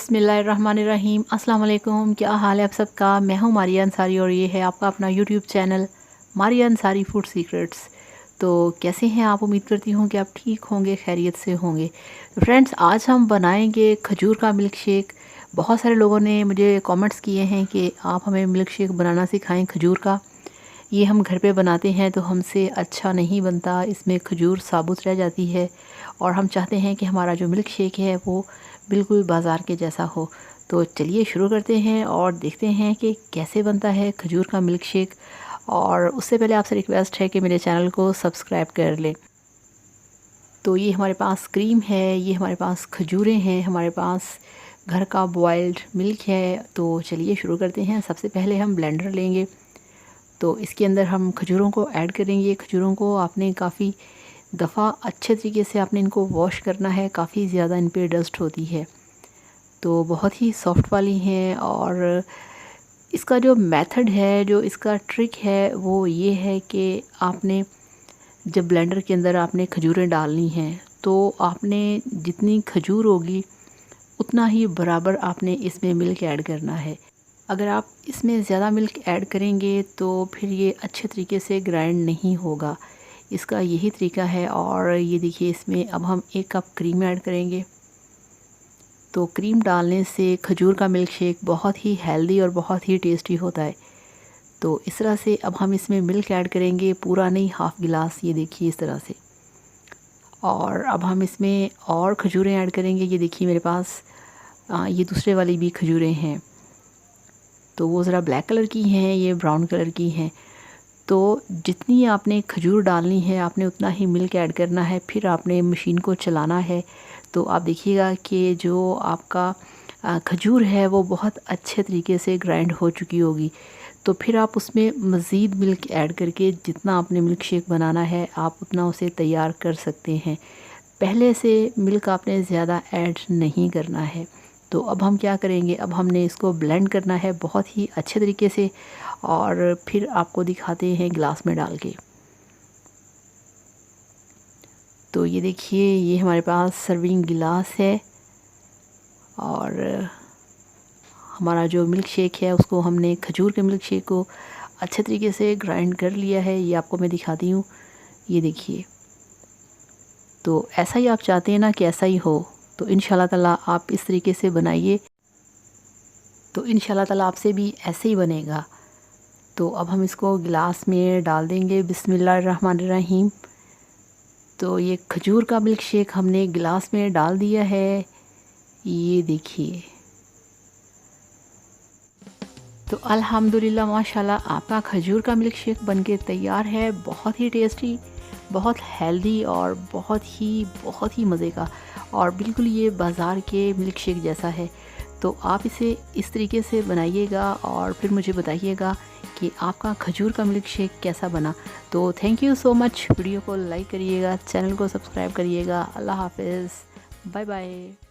बिस्मिल्लाहिर्रहमानिर्रहीम। अस्सलाम वालेकुम। क्या हाल है आप सबका। मैं हूँ मारिया अंसारी और ये है आपका अपना YouTube channel Maria Ansari food secrets. तो कैसे हैं आप। उम्मीद करती हूँ कि आप ठीक होंगे, खैरियत से होंगे। तो फ्रेंड्स, आज हम बनाएंगे खजूर का मिल्क शेक। बहुत सारे लोगों ने मुझे कमेंट्स किए हैं कि आप हमें मिल्क शेक बनाना सिखाएं खजूर का। ये हम घर पे बनाते हैं तो हमसे अच्छा नहीं बनता, इसमें खजूर साबुत रह जाती है और हम चाहते हैं कि हमारा जो मिल्क शेक है वो बिल्कुल बाज़ार के जैसा हो। तो चलिए शुरू करते हैं और देखते हैं कि कैसे बनता है खजूर का मिल्क शेक। और उससे पहले आपसे रिक्वेस्ट है कि मेरे चैनल को सब्सक्राइब कर लें। तो ये हमारे पास क्रीम है, ये हमारे पास खजूरें हैं, हमारे पास घर का बॉइल्ड मिल्क है। तो चलिए शुरू करते हैं। सबसे पहले हम ब्लेंडर लेंगे, तो इसके अंदर हम खजूरों को ऐड करेंगे। खजूरों को आपने काफ़ी दफ़ा अच्छे तरीके से आपने इनको वॉश करना है, काफ़ी ज़्यादा इन पे डस्ट होती है। तो बहुत ही सॉफ्ट वाली हैं। और इसका जो मेथड है, जो इसका ट्रिक है वो ये है कि आपने जब ब्लेंडर के अंदर आपने खजूरें डालनी हैं तो आपने जितनी खजूर होगी उतना ही बराबर आपने इसमें मिल्क ऐड करना है। अगर आप इसमें ज़्यादा मिल्क ऐड करेंगे तो फिर ये अच्छे तरीके से ग्राइंड नहीं होगा। इसका यही तरीका है। और ये देखिए, इसमें अब हम 1 कप क्रीम ऐड करेंगे। तो क्रीम डालने से खजूर का मिल्क शेक बहुत ही हेल्दी और बहुत ही टेस्टी होता है। तो इस तरह से अब हम इसमें मिल्क ऐड करेंगे, पूरा नहीं, हाफ़ गिलास, ये देखिए इस तरह से। और अब हम इसमें और खजूरें ऐड करेंगे। ये देखिए मेरे पास ये दूसरे वाली भी खजूरें हैं। तो वो ज़रा ब्लैक कलर की हैं, ये ब्राउन कलर की हैं। तो जितनी आपने खजूर डालनी है आपने उतना ही मिल्क ऐड करना है। फिर आपने मशीन को चलाना है। तो आप देखिएगा कि जो आपका खजूर है वो बहुत अच्छे तरीके से ग्राइंड हो चुकी होगी। तो फिर आप उसमें मज़ीद मिल्क ऐड करके जितना आपने मिल्क शेक बनाना है आप उतना उसे तैयार कर सकते हैं। पहले से मिल्क आपने ज़्यादा ऐड नहीं करना है। तो अब हम क्या करेंगे, अब हमने इसको ब्लेंड करना है बहुत ही अच्छे तरीके से और फिर आपको दिखाते हैं गिलास में डाल के। तो ये देखिए, ये हमारे पास सर्विंग गिलास है और हमारा जो मिल्क शेक है उसको हमने खजूर के मिल्क शेक को अच्छे तरीके से ग्राइंड कर लिया है। ये आपको मैं दिखाती हूँ, ये देखिए। तो ऐसा ही आप चाहते हैं ना कि ऐसा ही हो, तो इंशाल्लाह ताला आप इस तरीके से बनाइए, तो इंशाल्लाह ताला आपसे भी ऐसे ही बनेगा। तो अब हम इसको गिलास में डाल देंगे। बिस्मिल्लाहिर्रहमानिर्रहीम। तो ये खजूर का मिल्क शेक हमने गिलास में डाल दिया है, ये देखिए। तो अल्हम्दुलिल्लाह माशाल्लाह आपका खजूर का मिल्क शेक बनके तैयार है। बहुत ही टेस्टी, बहुत हेल्दी और बहुत ही मज़े का, और बिल्कुल ये बाज़ार के मिल्क शेक जैसा है। तो आप इसे इस तरीके से बनाइएगा और फिर मुझे बताइएगा कि आपका खजूर का मिल्क शेक कैसा बना। तो thank you so much. Video को लाइक करिएगा, चैनल को सब्सक्राइब करिएगा। अल्लाह हाफ़िज़, बाय बाय।